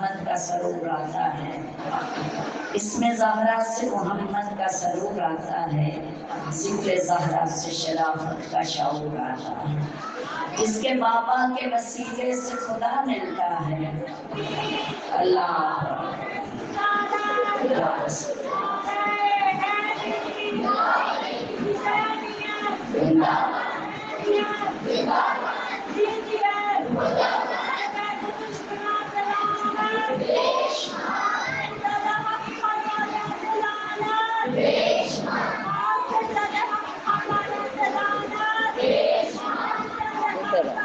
محمد کا سرور آتا ہے، اس میں زہرا سے محمد کا سرور آتا ہے، ذکر زہرا سے شرافت کا شعور آتا ہے، جس کے بابا کے وسیلے سے خدا ملتا ہے۔ اللہ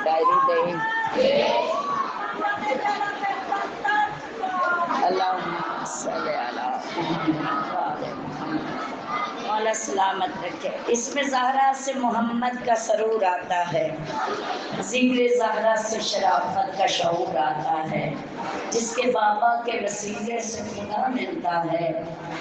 ڈائری دیں اللہم صلی علی مولا سلامت رکھے۔ اس میں زہرا سے محمد کا سرور آتا ہے، ذکر زہرا سے شرافت کا شعور آتا ہے، جس کے بابا کے وسیلے سے خدا ملتا ہے،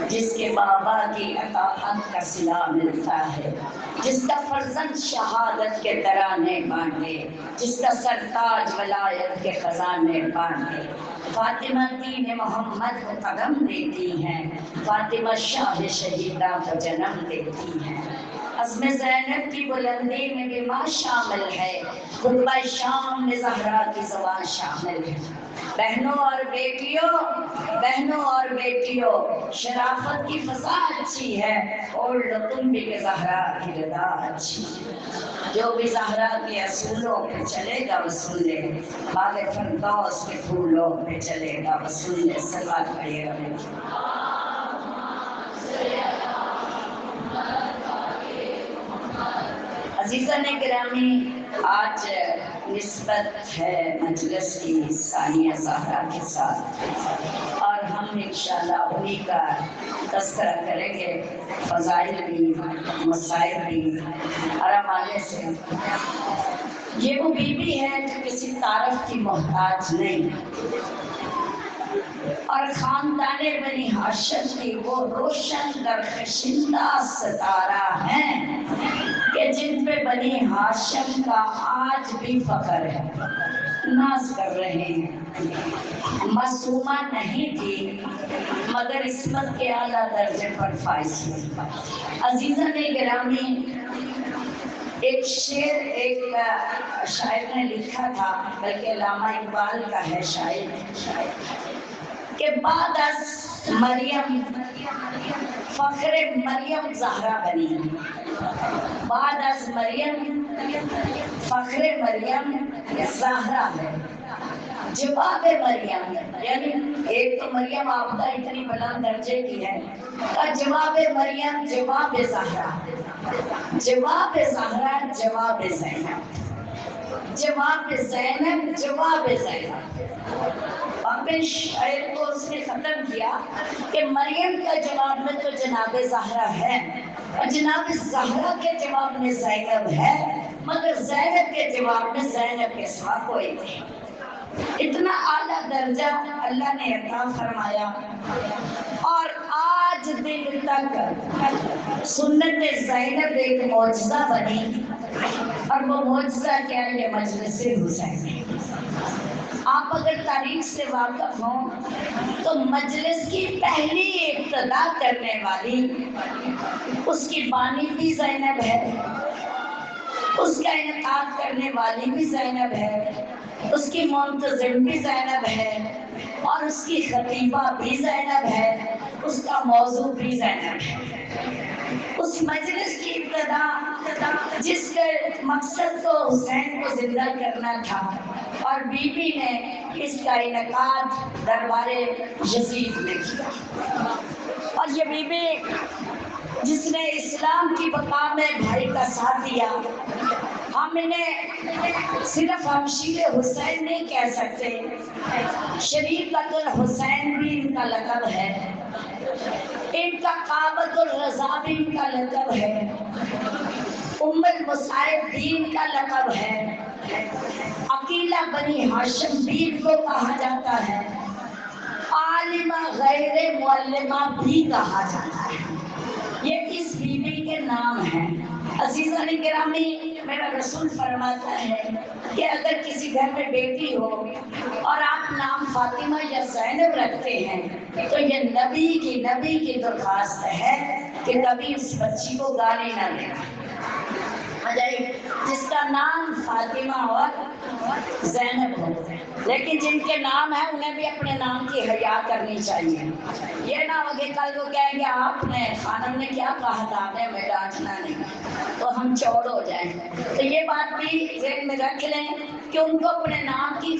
جس کے بابا کی اطاعت کا صلہ ملتا ہے، جس کا فرزند شہادت کے ترانے بانٹے، جس کا سرتاج ولایت کے خزانے بانٹے۔ فاطمہ دین محمد کو قدم دیتی ہیں، فاطمہ شاہ شہیدہ کو جنم دیتی ہیں۔ عزم زینب کی بلندی میں بھی ماں شامل ہے، خطبہ شام میں زہرا کی زبان شامل ہے۔ بہنوں اور بیٹیوں شرافت کی فضا اچھی ہے، اور تم بھی کہ زہرا کی رضا اچھی ہے۔ جو بھی زہرا کے اصولوں پہ چلے گا وہ سن لے، باغ فردوس کے پھولوں پہ چلے گا وہ سن لے۔ صلوات پڑھیے گا میرے۔ عزیزان گرامی، آج نسبت ہے مجلس کی ثانیہ زہرا کے ساتھ، اور ہم انشاءاللہ انہی کا تذکرہ کریں گے، فضائل بھی، مسائل بھی، اور حوالے سے۔ یہ وہ بیوی ہے جو کسی تعارف کی محتاج نہیں، اور خاندان بنی ہاشم کی وہ روشن درخشندہ ستارہ ہیں کہ جن پہ بنی ہاشم کا آج بھی فخر ہے، ناز کر رہے ہیں۔ معصومہ نہیں تھی مگر عصمت کے اعلیٰ درجے پر فائز ہوئی۔ عزیزان گرامی، ایک شعر ایک شاعر نے لکھا تھا، بلکہ علامہ اقبال کا ہے شاعر، کہ بعد از مریم فخر مریم زہرا بنی، بعد از مریم فخر مریم زہرا ہے۔ جواب مریم، یعنی ایک تو مریم آپدہ اتنی بلند درجے کی ہے، اور جواب مریم جواب زہرا، جواب زہرا جواب زینب، جواب زینب جواب زینب۔ اپنے شعر کو اس نے ختم کیا کہ مریم کا جواب میں تو جناب زہرا ہے، اور جناب زہرا کے جواب میں زینب ہے، مگر زینب کے جواب میں زینب کے سوا کوئی نہیں۔ اتنا اعلیٰ درجہ اللہ نے عطا فرمایا، اور آج دن تک سنت زینب ایک معجزہ بنی، اور وہ معجزہ کیا ہے؟ یہ مجلس حسین ہے۔ آپ اگر تاریخ سے واقف ہوں تو مجلس کی پہلی ابتدا کرنے والی، اس کی بانی بھی زینب ہے، اس کا انعقاد کرنے والی بھی زینب ہے، اس کی منتظم بھی زینب ہے، اور اس کی خطیبہ بھی زینب ہے، اس کا موضوع بھی زینب ہے۔ اس مجلس کی ابتدا جس کے مقصد کو حسین کو زندہ کرنا تھا، اور بی بی نے اس کا انعقاد دربار یزید میں کیا، اور یہ بی بی جس نے اسلام کی بقا میں بھائی کا ساتھ دیا۔ ہم انہیں صرف ہمشیر حسین نہیں کہہ سکتے، شریفۃ الحسین بھی ان کا لقب ہے، ان کا کعبۃ الرضا بھی ان کا لقب ہے، ام المصائب بھی ان کا لقب ہے، عقیلہ بنی ہاشم بھی ان کو کہا جاتا ہے، عالمہ غیر معلمہ بھی کہا جاتا ہے۔ یہ اس بی بی کے نام ہیں۔ عزیزان گرامی، میرا رسول فرماتا ہے کہ اگر کسی گھر میں بیٹی ہو اور آپ آپ نام فاطمہ یا زینب رکھتے ہیں تو یہ نبی کی درخواست ہے کہ کبھی اس بچی کو گالی نہ دینا۔ جس کا نام فاطمہ اور زینب ہو، لیکن جن کے نام ہیں انہیں بھی اپنے نام کی حیا کرنی چاہیے۔ یہ نہ ہو کہ کل وہ کہیں گے آپ نے خانم نے کیا کہا تھا، ہمیں ڈانٹنا نہیں، تو ہم چور ہو جائیں۔ تو یہ بات بھی ذہن میں رکھ لیں کہ ان کو اپنے نام کی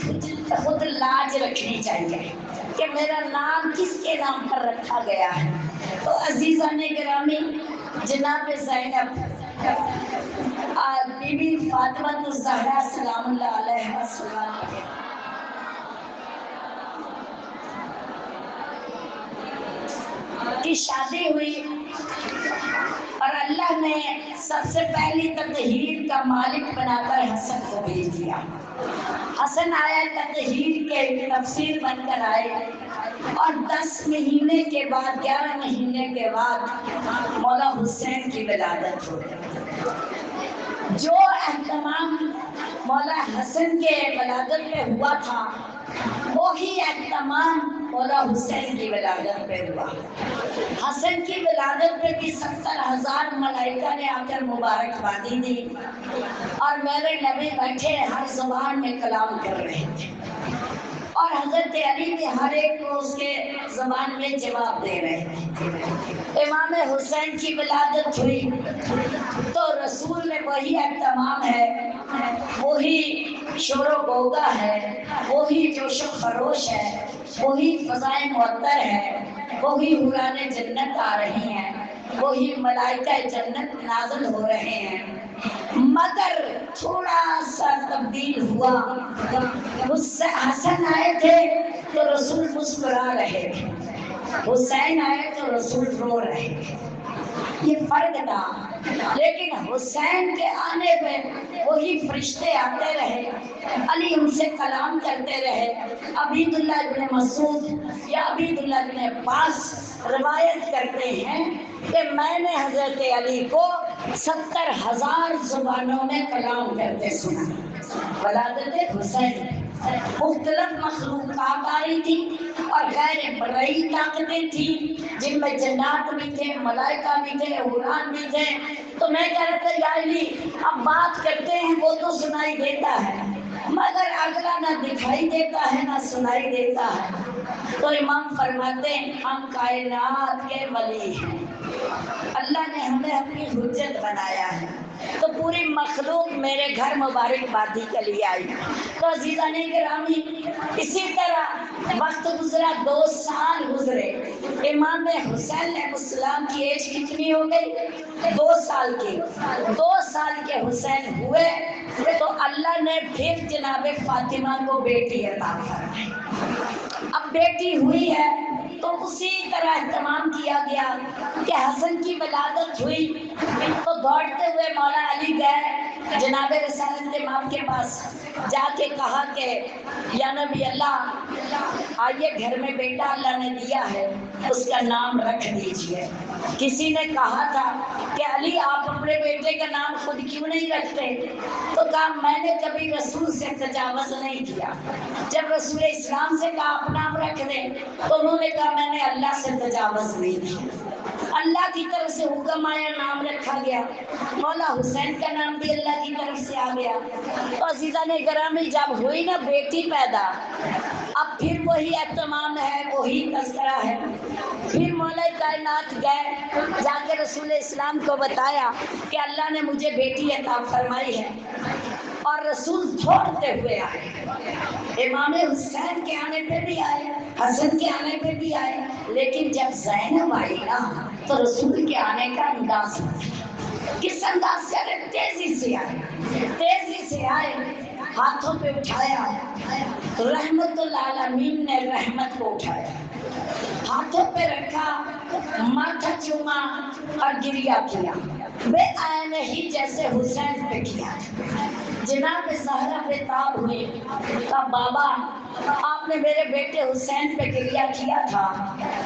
خود لاج رکھنی چاہیے کہ میرا نام کس کے نام پر رکھا گیا ہے۔ تو عزیزان گرامی، جناب زینب بی بی فاطمہ الزہرا سلام اللہ علیہ وسلم کی شادی ہوئی اور اللہ نے سب سے پہلی تطہیر کا مالک بنا کر حسن کو بھیج دیا۔ حسن آیا تطہیر کے تفسیر بن کر آئے اور 10 مہینے کے بعد 11 مہینے کے بعد مولا حسین کی ولادت ہوئی۔ جو اہتمام مولا حسن کے ولادت پہ ہوا تھا وہی اہتمام مولا حسین کی ولادت پہ ہوا۔ حسن کی ولادت پہ بھی 70,000 ملائکہ نے آ کر مبارکبادی دی اور میرے نبی بیٹھے ہر زبان میں کلام کر رہے تھے اور حضرت علی بھی ہر ایک کو اس کے زبان میں جواب دے رہے تھے۔ امام حسین کی ولادت ہوئی تو رسول میں وہی اہتمام ہے، وہی شور و غوغا ہے، وہی جوش و خروش ہے، وہی فضائے معطر ہے، وہی حوران جنت آ رہی ہیں، وہی ملائکہ جنت نازل ہو رہے ہیں، مگر تھوڑا سا تبدیل ہوا۔ حسن آئے تھے تو رسول مسکرا رہے تھے، حسین آئے تو رسول رو رہے تھے، یہ فرق تھا۔ لیکن حسین کے آنے پہ وہی فرشتے آتے رہے، علی ان سے کلام کرتے رہے۔ عبید اللہ بن مسعود یا عبید اللہ بن عباس روایت کرتے ہیں کہ میں نے حضرت علی کو 70,000 زبانوں میں کلام کرتے سنا۔ ولادت حسین مختلف مخلوقات آ رہی تھی اور غیر مرئی طاقتیں تھیں جن میں جنات بھی تھے، ملائکہ بھی تھے، حوران بھی تھے۔ تو میں کہہ رہا تھا یا علی اب بات کرتے ہیں وہ تو سنائی دیتا ہے مگر اگلا نہ دکھائی دیتا ہے نہ سنائی دیتا ہے۔ تو امام فرماتے ہیں ہم کائنات کے ولی ہیں، اللہ نے ہمیں اپنی حجت بنایا ہے تو پوری مخلوق میرے گھر مبارکبادی کے لیے آئی۔ تو عزیزان گرامی، اسی طرح وقت گزرا، 2 سال گزرے، امام حسین علیہ السلام کی ایج کتنی ہو گئی؟ 2 سال کی۔ 2 سال کے حسین ہوئے تو اللہ نے پھر جناب فاطمہ کو بیٹی عطا فرمائی۔ اب بیٹی ہوئی ہے تو اسی طرح اہتمام کیا گیا کہ حسن کی ولادت ہوئی تو دوڑتے ہوئے مولا علی گئے جناب رسالت امام کے پاس، جا کے کہا کہ یا نبی اللہ آئیے گھر میں بیٹا اللہ نے دیا ہے، اس کا نام رکھ دیجئے۔ کسی نے کہا تھا کہ علی آپ اپنے بیٹے کا نام خود کیوں نہیں رکھتے؟ تو کہا میں نے کبھی رسول سے تجاوز نہیں کیا، جب رسول اسلام سے کہا آپ نام رکھ دیں تو انہوں نے کہا میں نے اللہ سے تجاوز نہیں کیا، اللہ کی طرف سے حکم آیا نام رکھا گیا، مولا حسین کا نام بھی اللہ کی طرف سے آ گیا۔ تو عزیزان گرامی، جب ہوئی نا بیٹی پیدا، اب پھر وہی اہتمام ہے، وہی تذکرہ ہے۔ پھر مولا کائنات گئے، جا کے رسول اسلام کو بتایا کہ اللہ نے مجھے بیٹی عطا فرمائی ہے، اور رسول دوڑتے ہوئے آئے، امام حسین کے آنے پہ بھی آئے، حسن کے آنے پہ بھی آئے، لیکن جب زینب آئی نا تو رسول کے آنے کا انداز کس انداز سے آئے؟ تیزی سے آئے، تیزی سے آئے، ہاتھوں پہ اٹھایا، رحمت العالمین نے رحمت کو اٹھایا، ہاتھوں پہ رکھا، ماتھا چوما اور گریا کیا، بے عین ہی جیسے حسین پہ کیا۔ جناب زہرا بےتاب ہوئی، کہا بابا آپ نے میرے بیٹے حسین پہ گریا کیا تھا،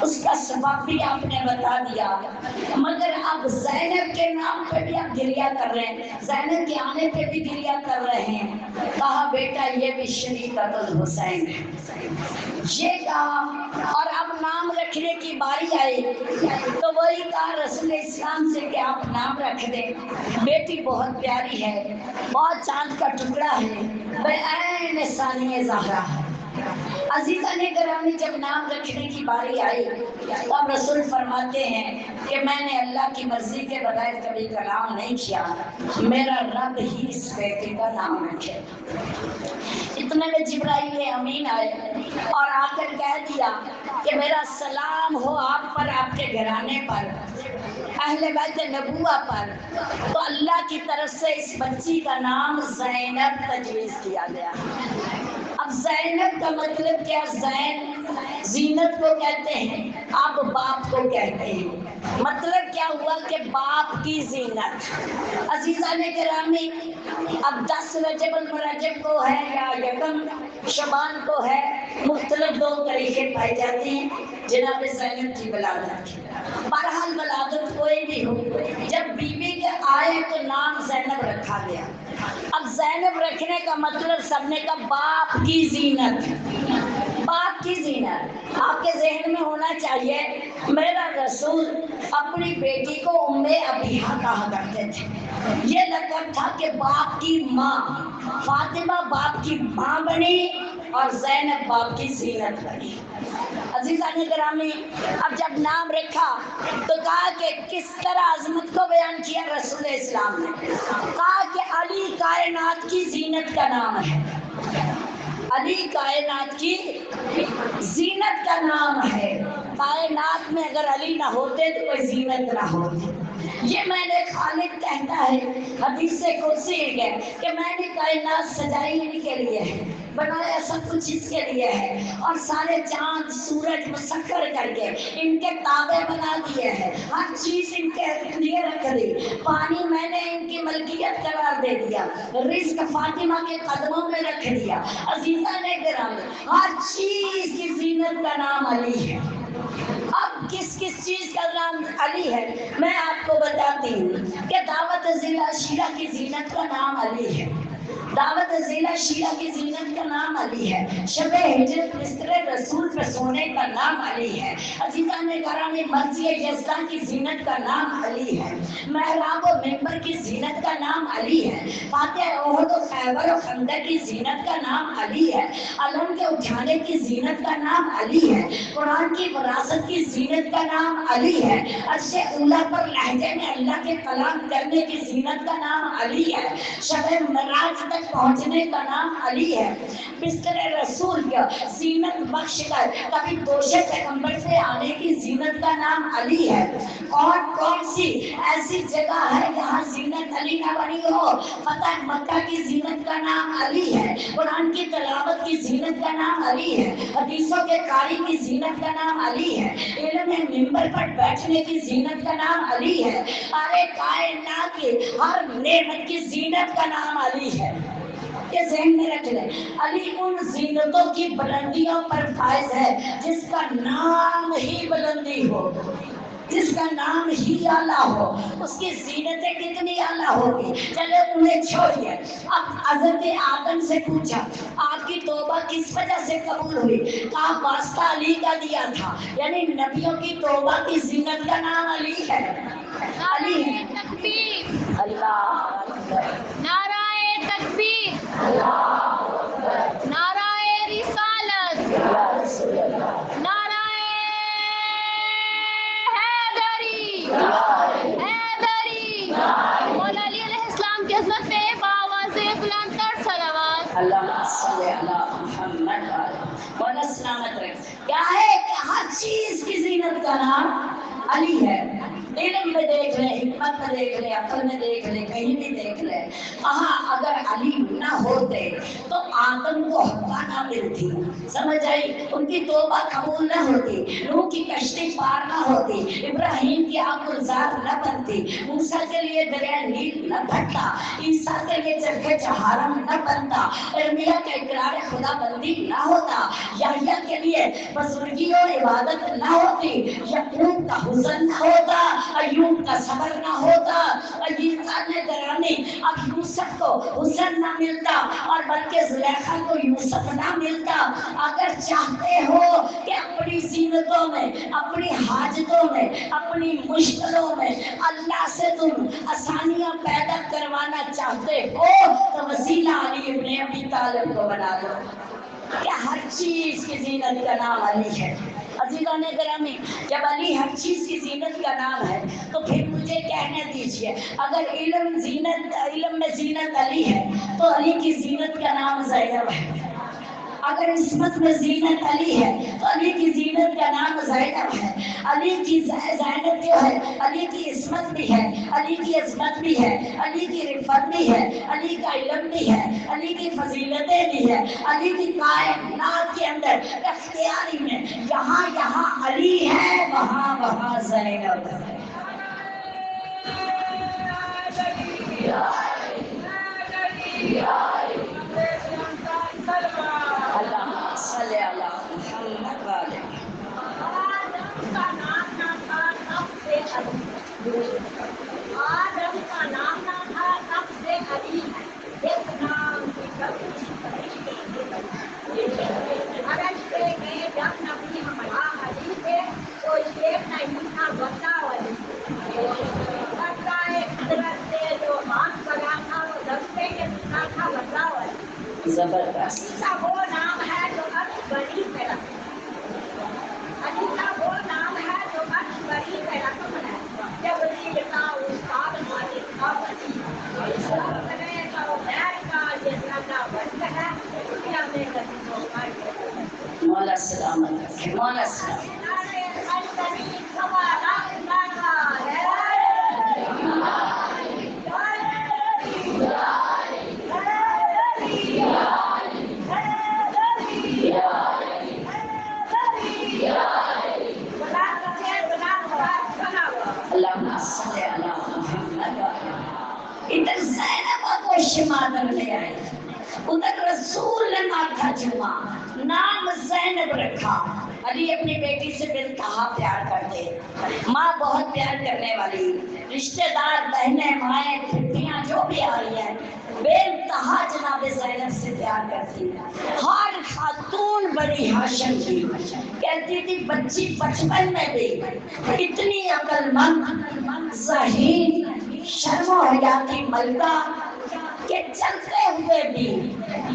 اس کا سبب بھی آپ نے بتا دیا، مگر اب زینب کے نام پہ بھی آپ گریا کر رہے ہیں، زینب کے آنے پہ بھی گریا کر رہے ہیں۔ کہا بیٹا یہ بھی شریعت الحسین ہے، یہ کہا۔ اور اب نام رکھنے کی باری آئی تو وہی کہا رسول اسلام سے کہ آپ نام رکھ دیں، بیٹی بہت پیاری ہے، بہت چاند کا ٹکڑا ہے، بے عین ثانیہ زہرا ہے۔ عزیزان گرامی جب نام رکھنے کی باری آئی تو اب رسول فرماتے ہیں کہ میں نے اللہ کی مرضی کے بغیر کبھی کلام نہیں کیا، میرا رب ہی اس بیٹے کا نام رکھے۔ اتنے میں جبرائیل امین آئے اور آ کر کہہ دیا کہ میرا سلام ہو آپ پر، آپ کے گھرانے پر، اہل بیت نبوہ پر۔ تو اللہ کی طرف سے اس بچی کا نام زینب تجویز کیا گیا۔ اب زینب کا مطلب کیا؟ زین زینت کو کہتے ہیں، اب باپ کو کہتے ہیں، مطلب کیا ہوا کہ باپ کی زینت۔ عزیزان گرامی اب 10 رجب المرجب کو ہے یا یکم شعبان کو ہے، مختلف دو طریقے پائے جاتے ہیں جناب زینب کی ولادت کی۔ بہرحال ولادت کوئی بھی ہو، جب بیوی کے آئے تو نام زینب رکھا گیا۔ اب زینب رکھنے کا مطلب سب نے کہا باپ کی زینت، باپ کی زینت۔ آپ کے ذہن میں ہونا چاہیے میرا رسول اپنی بیٹی کو ام ابیہا کہا کرتے تھے، یہ لقب تھا کہ باپ کی ماں۔ فاطمہ باپ کی ماں بنی اور زینب باپ کی زینت بنی۔ عزیزان گرامی اب جب نام رکھا تو کہا کہ کس طرح عظمت کو بیان کیا رسول اسلام نے، کہا کہ علی کائنات کی زینت کا نام ہے، علی کائنات کی زینت کا نام ہے۔ کائنات میں اگر علی نہ ہوتے تو کوئی زینت نہ ہوتی۔ یہ میں نے خالق کہتا ہے حدیث قدسی ہے کہ میں نے کائنات سجائی ان کے لیے ہے، بنایا سب کچھ اس کے لیے ہے، اور سارے چاند سورج مسخر کر کے ان کے تابع بنا دیے ہیں، ہر چیز ان کے لیے رکھ دی، پانی میں نے ان کی ملکیت قرار دے دیا، رزق فاطمہ کے قدموں میں رکھ دیا۔ عزیزان گرامی ہر چیز کی زینت کا نام علی ہے۔ اب کس کس چیز کا نام علی ہے میں آپ کو بتاتی ہوں کہ دعوت ضلع شیرہ کی زینت کا نام علی ہے، دعوت ضلع شیرہ کی زینت کا نام علی ہے، شب ہجرت بستر رسول پہ سونے کا نام علی ہے، عزیزان گرامی مرضی یزداں کی زینت کا نام علی ہے، محراب و منبر کی زینت کا نام علی ہے، فاتح احد و خیبر و خندق کی زینت کا نام علی ہے، علم کے اٹھانے کی زینت کا نام علی ہے، قرآن کی وراثت کی زینت کا نام علی ہے، عرش اولیٰ پر لہجے میں اللہ کے کلام کرنے کی زینت کا نام علی ہے، شب معراج تک پہنچنے کا نام علی ہے، بستر رسول کا زینت بخش کر کبھی دوشے پیغمبر سے آنے کی زینت کا نام علی ہے۔ کون سی ایسی جگہ ہے جہاں زینت علی نہ بنی ہو؟ فتح مکہ کی زینت کا نام علی ہے، قرآن کی تلاوت کی زینت کا نام علی ہے، حدیثوں کے قاری کی زینت کا نام علی ہے، علم منبر پر بیٹھنے کی زینت کا نام علی ہے، ارے کائنات کی ہر نعمت کی زینت کا نام علی ہے۔ یہ ذہن میں رکھ لیں، علی ان زینتوں کی بلندیوں پر فائز ہے جس کا نام ہی بلندی ہو، جس کا نام ہی اعلیٰ ہو، اس کی زینتیں کتنی اعلیٰ ہوگی۔ چلے انہیں چھوڑیے، اب حضرت آدم سے پوچھا آپ کی توبہ کس وجہ سے قبول ہوئی؟ کہا واسطہ علی کا دیا تھا، یعنی نبیوں کی توبہ کی زینت کا نام علی ہے، علی ہے۔ تکبیر، اللہ اکبر، نعرہ تکبیر، نعرہ رسالت، یا رسول اللہ، نعرہ حیدری، حیدری۔ مولا علی علیہ السلام کی عظمت پہ بآواز بلند تر صلوات۔ اللہ صلی اللہ محمد مولا سلامت رکھ۔ کیا ہے کہ ہر چیز کی زینت کا نام علی ہے۔ علم میں دیکھ لیں، حکمت میں دیکھ لیں، عقل میں دیکھ لیں، کہیں بھی دیکھ لیں، اگر علی نہ ہوتے تو آدم کو حوا نہ ملتی، سمجھ آئی؟ ان کی توبہ قبول نہ ہوتی، نوح کی کشتی پار نہ ہوتی، ابراہیم کی آنکھ گلزار نہ بنتی، موسیٰ کے لیے دریا نیل نہ بھرتا، عیسیٰ کے لیے چرخ حرم نہ بنتا، ارمیا کا اقرار خدا بندی نہ ہوتا، یحییٰ کے لیے بزرگی اور عبادت نہ ہوتی، یعقوب کا حزن نہ ہوتا، ایوب کا صبر نہ ہوتا، عیسیٰ نے درانی اب یوسف کو حسن نہ ملتا اور بلکہ زلیخا کو یوسف نہ ملتا۔ اگر چاہتے ہو کہ اپنی زینتوں میں، اپنی حاجتوں میں، اپنی مشکلوں میں اللہ سے تم آسانیاں پیدا کروانا چاہتے ہو تو وسیلہ علی ابن ابی طالب کو بنا دو، کہ ہر چیز کی زینت کا نام علی ہے۔ عزیزان گرامی، جب علی ہر چیز کی زینت کا نام ہے تو پھر مجھے کہنے دیجئے، اگر علم میں زینت علی ہے تو علی کی زینت کا نام زینب ہے، اگر عصمت میں زینت علی ہے تو علی کی زینت کا نام زینب ہے، علی کی زینت جو ہے علی کی عصمت بھی ہے، علی کی عصمت بھی ہے، علی کی رفت بھی ہے، علی کا علم بھی ہے، علی کی فضیلتیں بھی ہے، علی کی کائنات کے اندر اختیاری میں یہاں یہاں علی ہے، وہاں وہاں زینب ہے۔ اللہ صلی اللہ محمد والے۔ آدم کا نام نہ تھا تب سے علی، آدم کا نام نہ تھا تب سے علی، ایک نام کی کبھی عرشتے میں جب نبی ہمارا علی تھے تو یہ نہیں تھا بندہ علی، بندہ قدرت سے جو ہاتھ بنا تھا وہ دستے کے بنا تھا بندہ علی۔ زبردست۔ علی کا وہ نام ہے جو اکبری میں رکھا، علی کا وہ نام ہے جو اکبری میں رقم ہے، جبریل کا استاد مالک کا ولی، سلطنے کا عمیر کا یہ زیادہ وقت ہے، دنیا میں کبھی موقع نہیں۔ مولا سلامت رکھے، مولا سلامت۔ اللہم صلی علی محمد۔ ادھر زینب کو شمادر لے آئی، ادھر رسول نے ماتھا چوما، نام زینب رکھا۔ علی اپنی بیٹی سے بے انتہا پیار کرتے، ماں بہت پیار کرنے والی، رشتہ دار بہنیں مائیں پھپھیاں جو بھی آئی ہیں بے انتہا جناب زینب سے پیار کرتی۔ ہر خاتون بنی ہاشم کی کہتی تھی بچی بچپن میں بھی اتنی عقل مند، ذہین، شرم و حیا کی ملکہ کہ چلتے ہوئے بھی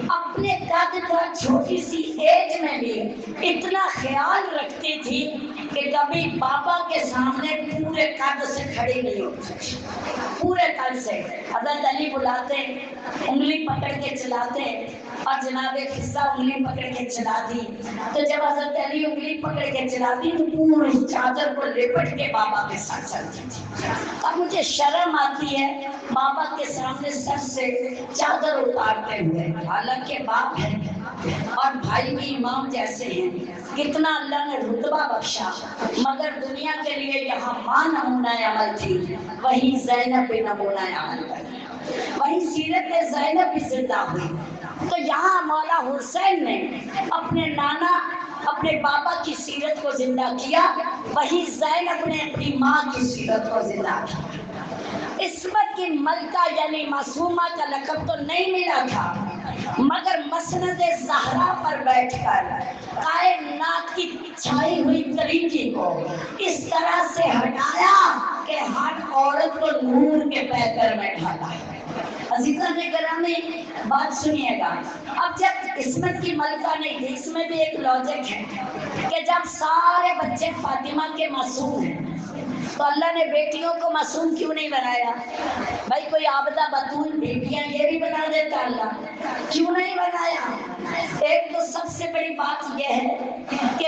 اپنے قد کا چھوٹی سی ایج میں بھی اتنا خیال رکھتی تھی کہ کبھی بابا کے سامنے پورے قد سے کھڑی نہیں ہوتی، پورے قد سے۔ حضرت علی بلاتے، انگلی پکڑ کے چلاتے اور جناب قصہ انگلی پکڑ کے چلاتی، تو جب حضرت علی انگلی پکڑ کے چلاتی تو پوری چادر کو لپٹ کے بابا کے ساتھ چلتی تھی۔ اب مجھے شرم آتی ہے بابا کے سامنے سر سے چادر اتارتے ہوئے، حالانکہ باپ ہے اور بھائی بھی امام جیسے ہیں، کتنا اللہ نے رتبہ بخشا، مگر دنیا کے لیے یہاں ماں نمونہ عمل تھی، وہی زینب بھی نمونہ عمل بنی، وہی سیرت زینب بھی زندہ ہوئی۔ تو یہاں مولا حسین نے اپنے نانا، اپنے بابا کی سیرت کو زندہ کیا، وہی زینب نے اپنی ماں کی سیرت کو زندہ کیا۔ عصمت کی ملکہ یعنی معصومہ کا لقب تو نہیں ملا تھا، مگر مسند زہرا پر بیٹھ کر کائنات کی چھائی ہوئی تاریکی کو اس طرح سے ہٹایا کہ ہر عورت کو نور کے پیکر میں ڈالا۔ عزیزان گرامی بات سنیے گا، اب جب عصمت کی ملکہ نہیں تھی، اس میں بھی ایک لاجک ہے کہ جب سارے بچے فاطمہ کے معصوم ہیں تو اللہ نے بیٹیوں کو معصوم کیوں نہیں بنایا؟ بھائی کوئی عابدہ بطول بیٹیاں یہ بھی بنا دیتا اللہ، کیوں نہیں بنایا؟ ایک تو سب سے بڑی بات یہ ہے کہ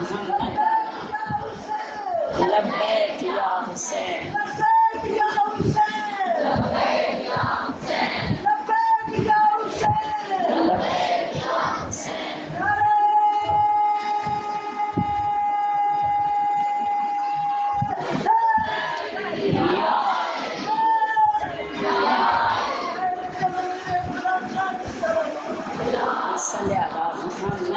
محمد لبیک یا حسین لبیک یا حسین صلی اللہ محمد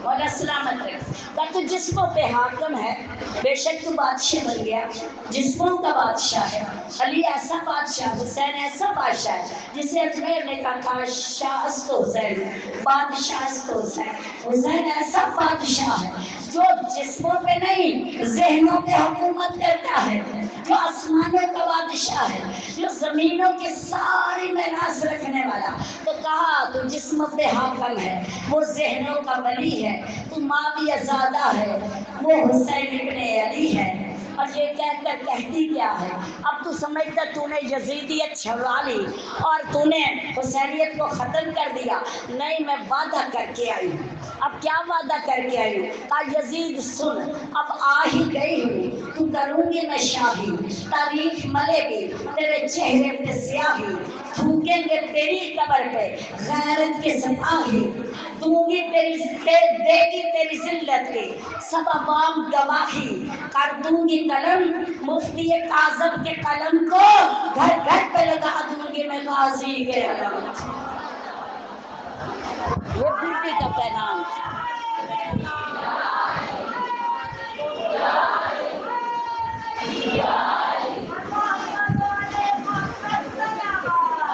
مولا سلامت رکھ کا تو جسموں پہ حاکم ہے، بے شک تو بادشاہ بن گیا، جسموں کا بادشاہ ہے۔ علی ایسا بادشاہ، حسین ایسا بادشاہ ہے جسے اجمیر نے کہا تھا شاہ است حسین، بادشاہ است حسین۔ حسین ایسا بادشاہ ہے جو جسموں پہ نہیں ذہنوں پہ حکومت کرتا ہے، جو آسمانوں کا بادشاہ ہے، جو زمینوں کے ساری میراث رکھنے والا۔ تو کہا تو جسم پہ حاکم ہے، وہ ذہنوں کا ولی ہے، تو معاویہ زادہ ہے، وہ حسین ابن علی ہے۔ اور یہ کہہ کر کہتی کیا ہے؟ اب تو سمجھتا تو نے یزیدیت چھڑوا لی اور تو نے حسینیت کو ختم کر دیا۔ نہیں، میں وعدہ کر کے آئی ہوں۔ اب کیا وعدہ کر کے آئی ہوں؟ کہا یزید سن، اب آ ہی گئی ہوں، تو کروں گی میں شاہی، تاریخ ملے گی تیرے چہرے پہ سیاہی، تھوکیں گے تیری قبر پہ غیرت کے سپاہی، دوں گی دے گی تیری ذلت کی سب عوام گواہی، کر دوں گی قلم مفتی کاظم کے قلم کو گھر گھر پہ لگا دوں گی میں غازی کے علم۔ یہ بی بی کا پیغام تھا۔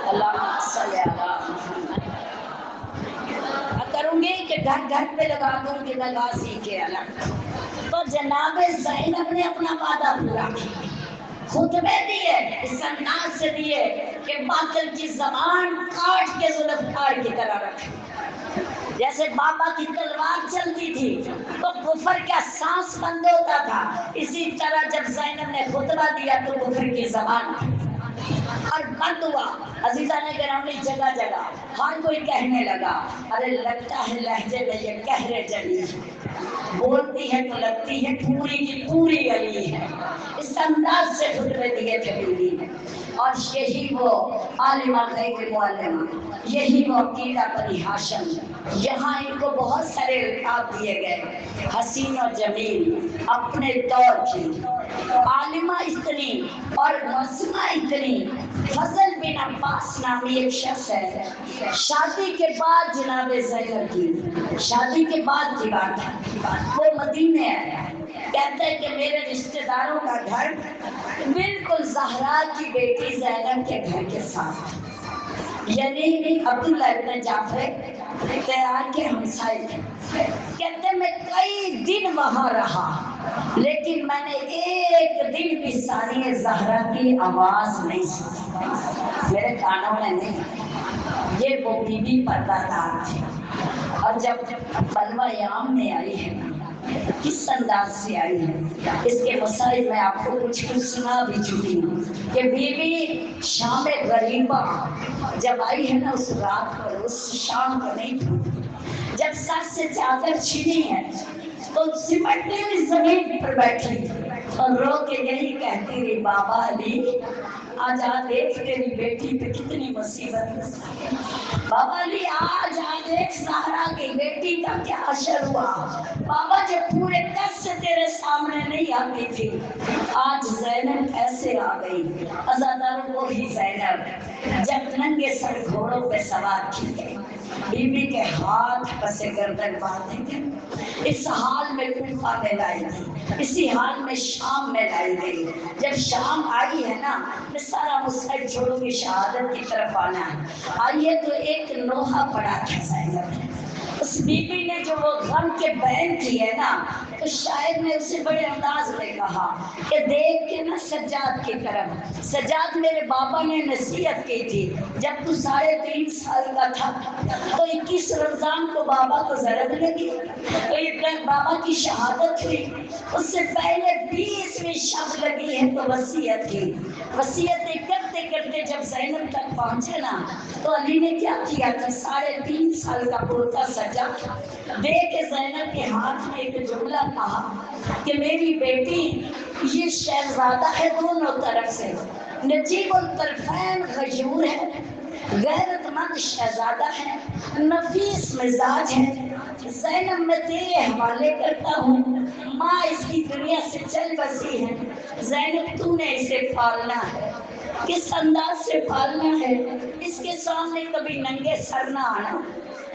اللہم صلی علی محمد۔ کروں گی کہ گھر گھر پہ لگا دوں گی میں غازی کے علم۔ تو جناب زینب نے اپنا وعدہ پورا کیا، خطبے دیے اس انداز سے دیے کہ باطل کی زبان کاٹ کے ذوالفقار کی طرح رکھے۔ جیسے بابا کی تلوار چلتی تھی تو کفر کا سانس بند ہوتا تھا، اسی طرح جب زینب نے خطبہ دیا تو کفر کی زبان اور بند ہوا۔ عزیزان گرامی، جگہ جگہ ہر کوئی کہنے لگا ارے لگتا ہے لہجے میں یہ قہر جلی بولتی ہے تو لگتی ہے پوری کی پوری علی ہے۔ اس انداز سے خطبے دیے تھے بیوی نے۔ اور یہی وہ عالمہ غیر معلمہ، یہی وہ عقیدہ بنی ہاشم۔ یہاں ان کو بہت سارے القاب دیے گئے، حسین و جمیل اپنے دور کی، عالمہ اتنی اور معصومہ اتنی۔ فضل بن عباس نامی ایک شخص ہے، شادی کے بعد جناب زینب کی شادی کے بعد کی بات ہے، وہ مدینے آیا، کہتا ہے کہ میرے رشتہ داروں کا گھر بالکل زہرا کی بیٹی زینب کے گھر کے ساتھ، یعنی عبداللہ ابن جعفر تیار کے ہمسائے تھے۔ کہتے میں کئی دن وہاں رہا لیکن میں نے ایک دن بھی ثانیہ زہرا کی آواز نہیں سنی، میرے کانوں میں نہیں۔ یہ وہ بی بی پردہ دار تھی۔ اور جب بلوہ یام میں آئی ہے کس انداز سے آئی ہے، اس کے مسائل میں آپ کو کچھ سنا بھی چکی ہوں کہ بی بی شام غریبہ جب آئی ہے نا، اس رات پر اس شام کو نہیں تھی، جب سر سے چادر چھینی ہے تو سمٹنے میں زمین پر بیٹھی اور رو کے یہی کہتی رہی بابا علی آج آ دیکھ تیری بیٹی پہ کتنی مصیبت ہے، بابا علی آج آ دیکھ زہرا کی بیٹی کا کیا اثر ہوا، بابا جب پورے دس سے تیرے سامنے نہیں آتی تھی آج زینب ایسے آ گئی۔ عزاداروں کو ہی زینب جب ننگے سر گھوڑوں پہ سوار کی گئی، بی بی کے ہاتھ پسے گردن باندھے گئے، اس حال میں کوفہ میں لائی گئی، اسی حال میں شام میں لائی گئی۔ جب شام آئی ہے نا، میں سارا مصحف چھوڑوں گی شہادت کی طرف آنا ہے، آئیے تو ایک لوہا پڑا تھا زینب نے، اس بی بی نے جو وہ غم کے بیان کی ہے نا، تو شاعر نے اسے بڑے انداز میں کہا کہ دیکھ کے نا سجاد کی طرف، سجاد میرے بابا نے نصیحت کی تھی جب تو 3.5 سال کا تھا تو 21 رمضان کو بابا کو ضرب لگی تو یہ بابا کی شہادت ہوئی، اس سے پہلے 20ویں شب لگی ہے تو وصیت کی، وصیتیں کرتے کرتے جب زینب تک پہنچے نا تو علی نے کیا کیا تھا، 3.5 سال کا پورتا سجا دیکھ کہ زینب کے ہاتھ میں ایک جملہ کہا کہ میری بیٹی یہ شہزادہ ہے دونوں طرف سے، نجیب الطرفین غیور ہے، غیرت مند شہزادہ ہے، نفیس مزاج ہے۔ زینب میں تیرے حوالے کرتا ہوں، ماں اس کی دنیا سے چل بسی ہے، زینب تو نے اسے پالنا ہے، کس انداز سے پالنا ہے، اس کے سامنے کبھی ننگے سر نہ آنا،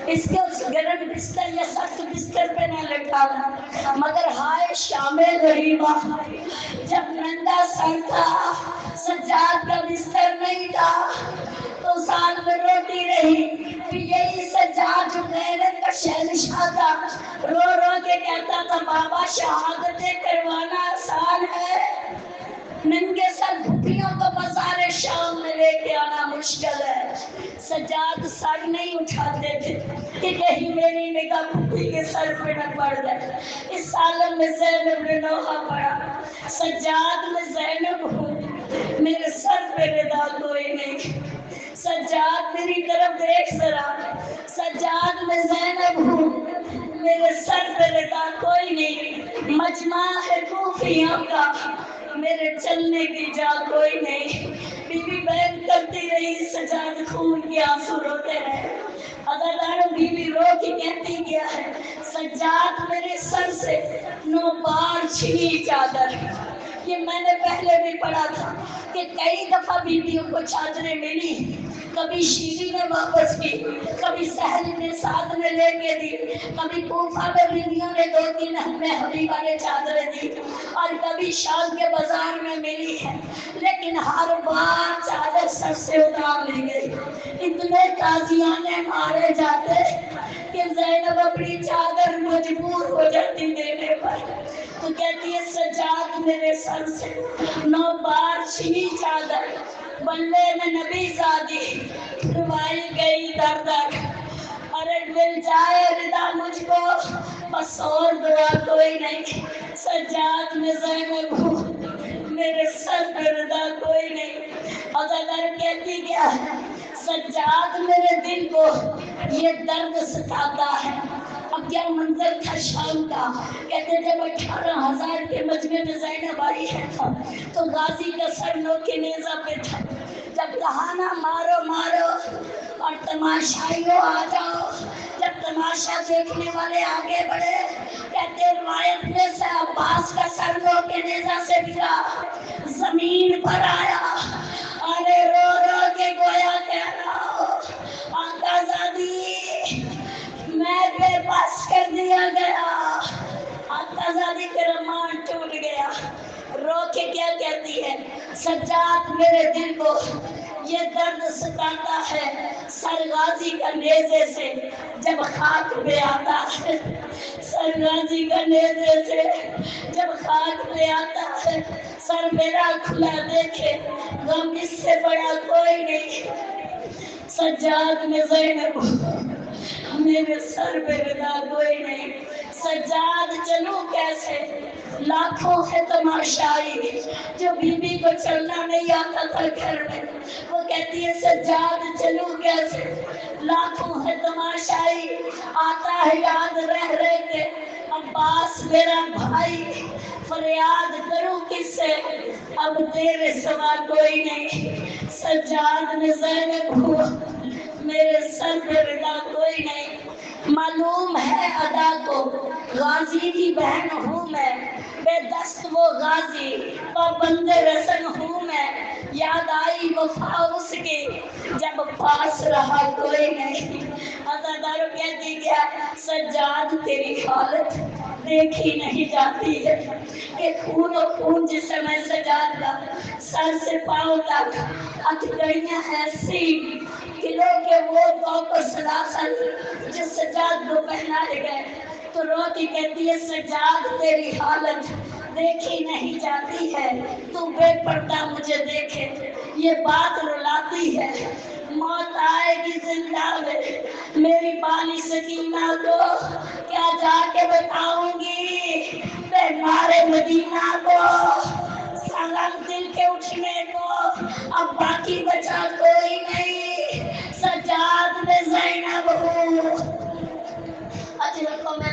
اس کے اس گرم بستر یا سخت بستر پہ نہ لٹانا، مگر ہائے شام غریبہ جب ننگا سر تھا، سجاد کا بستر نہیں تھا تو سال میں روتی رہی، پھر یہی سجاد جو غیرت کا شہنشاہ تھا رو رو کے کہتا تھا بابا شہادتیں کروانا آسان ہے، ننگے سر بھٹیوں کو بازار شام میں لے کے آنا مشکل ہے۔ سجاد سر نہیں اٹھاتے تھے کہ کہیں میری نگاہ بھٹی کے سر پہ نہ پڑ جائے۔ اس عالم میں زینب نے نوحہ پڑا، سجاد میں زینب ہوں، میرے سر پہ رضا کوئی نہیں، سجاد میری طرف دیکھ ذرا، سجاد میں زینب ہوں، میرے سر پہ رضا کوئی نہیں، مجمع ہے کوفیوں کا، میرے چلنے کی جا کوئی نہیں۔ بی بی بہن کرتی رہی، سجاد خون کے آنسو روتے رہے، عزادارو بی بی رو کے کہتی کیا ہے، سجاد میرے سر سے 9 بار چھنی چادر۔ یہ میں نے پہلے بھی پڑھا تھا کہ کئی دفعہ بیویوں کو چادریں ملی، کبھی شیری نے واپس کی، کبھی سہل نے ساتھ میں لے کے دی، کبھی کوفہ میں بیویوں نے 2-3 ہمیں حبیبہ نے چادریں دی، اور کبھی شام کے بازار میں ملی ہے، لیکن ہر بار چادر سر سے اتار لی گئی۔ اتنے تازیانے مارے جاتے کہ زینب اپنی چادر مجبور ہو جاتی دینے پر، تو کہتی ہے سجاد میرے سر سے 9 بار چھنی چادر، بلے میں نبی زادی پھروائی گئی در در، ارے مل جائے رضا مجھ کو بس اور دعا کوئی نہیں، سجاد میں زینب ہوں، میرے سر پہ رضا کوئی نہیں۔ عزادار کہتی کیا ہے، سجاد میرے دل کو یہ درد ستاتا ہے۔ اب کیا منظر تھا شام کا، کہتے جب 18,000 کے مجمع میں زینب آئی ہے تو غازی کا سر نو کے نیزہ پہ تھا، جب کہا نا مارو مارو اور تماشائیوں آ جاؤ، جب تماشا دیکھنے والے آگے بڑھے، کہتے روایت میں سے عباس کا سر نو کے نیزہ سے گرا، زمین پر آیا، ارے رو رو کے گویا کہہ رہا ہو آقا زادی میں بے بس کر دیا گیا، آقا زادی کا رمان ٹوٹ گیا، رو کے کیا کہتی ہے، سجاد میرے دل کو یہ درد ستاتا ہے، سر غازی کا نیزے سے جب خاک پہ آتا ہے، سر غازی کا نیزے سے جب خاک پہ آتا ہے، سر میرا کھلا دیکھے غم اس سے بڑا کوئی نہیں، سجاد میں زینب میرے سر پہ رضا کوئی نہیں، سجاد چلوں کیسے، لاکھوں ہے تماشائی، جو بی بی کو چلنا نہیں آتا تھا گھر میں، وہ کہتی ہے سجاد چلوں کیسے، لاکھوں ہے تماشائی، آتا ہے یاد رہ رہ کے عباس میرا بھائی، فریاد کروں کس سے اب تیرے سوا کوئی نہیں، سجاد میں زینب ہوں، میرے سر پہ رضا کوئی نہیں۔ معلوم ہے ادا کو غازی کی بہن ہوں میں، بے دست وہ غازی پابند رسن ہوں میں، یاد آئی وفا اس کی جب پاس رہا کوئی نہیں۔ عزادارو کہتی کیا، سجاد تیری حالت دیکھی نہیں جاتی ہے کہ خون و خون جسم ہے سجاد کا، سر سے پاؤں تک ہتھکڑیاں ایسی کلو کے وہ ذوق و سلاسل جس سجاد کو پہنائے گئے، تو روتی کہتی ہے سجاد تیری حالت دیکھی نہیں جاتی ہے، تو بے پردہ مجھے دیکھے یہ بات رلاتی ہے، موت آئے گی زندہ میں میری بانی سکینہ کو کیا جا کے بتاؤں گی بیمار مدینہ کو، سلام دل کے اٹھنے کو اب باقی بچا کوئی نہیں، سجاد میں زینب ہوں، اجر کو میں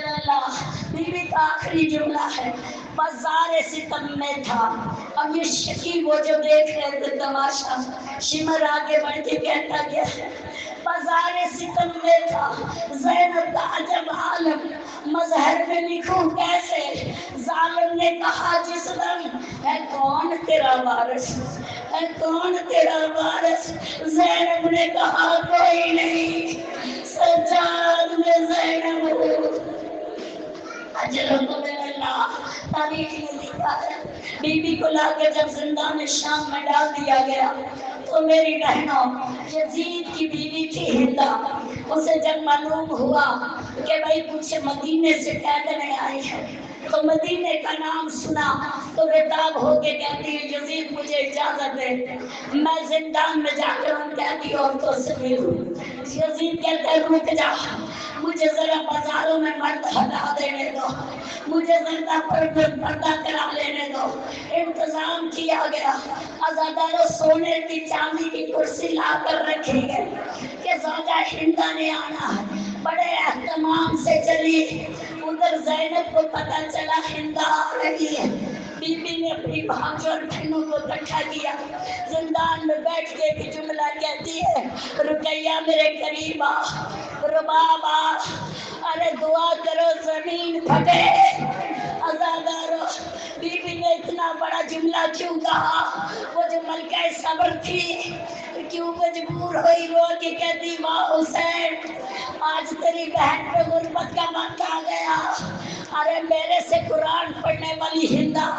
آخری جملہ ہے، بازار ستم میں تھا. اب یہ شکیل وہ جو دیکھ رہے تھے تماشا، شمر آگے بڑھ کے کہتا گیا بازار ستم میں تھا زینب کا عجب عالم، مظہر میں لکھوں کیسے. ظالم نے کہا جس دم ہے کون تیرا وارث، ہے کون تیرا وارث. زینب نے کہا کوئی نہیں، سجاد میں زینب ہوں. اجروں میں اللہ تاریخ میں لکھا ہے، بی بی کو لا کے جب زندان شام میں ڈال دیا گیا تو میری بہنوں، یزید کی بیوی تھی ہندا، اسے جب معلوم ہوا کہ بھائی کچھ مدینے سے قیدنے آئی ہے تو مدینے کا نام سنا تو بےتاب ہو کے کہتی ہے یزید مجھے اجازت دے میں زندان میں جا کر ان قیدی عورتوں سے ملوں. یزید کہتا ہے رک جا، مجھے ذرا بازاروں میں مرد ہٹا دینے دو، مجھے ذرا پردہ کرا لینے دو. انتظام کیا گیا، عزاداروں سونے کی چاندی کی کرسی لا کر رکھی گئی کہ زوجہ ہندا نے آنا ہے. بڑے اہتمام سے چلی، ادھر زینب کو پتہ چلا ہندا آ رہی ہے. بی بی نے اپنی بھانجوں اور بہنوں کو اکٹھا کیا، زندان میں بیٹھ کے ایک جملہ کہتی ہے رقیہ میرے قریب آ، رباب آ، ارے دعا کرو زمین پھٹے. عزادارو بی بی نے اتنا بڑا جملہ کیوں کہا؟ وہ جو ملکہ صبر تھی کیوں مجبور ہوئی رو کے کہتی ماں حسین آج تیری بہن پہ غربت کا وقت آ گیا. ارے میرے سے قرآن پڑھنے والی ہندا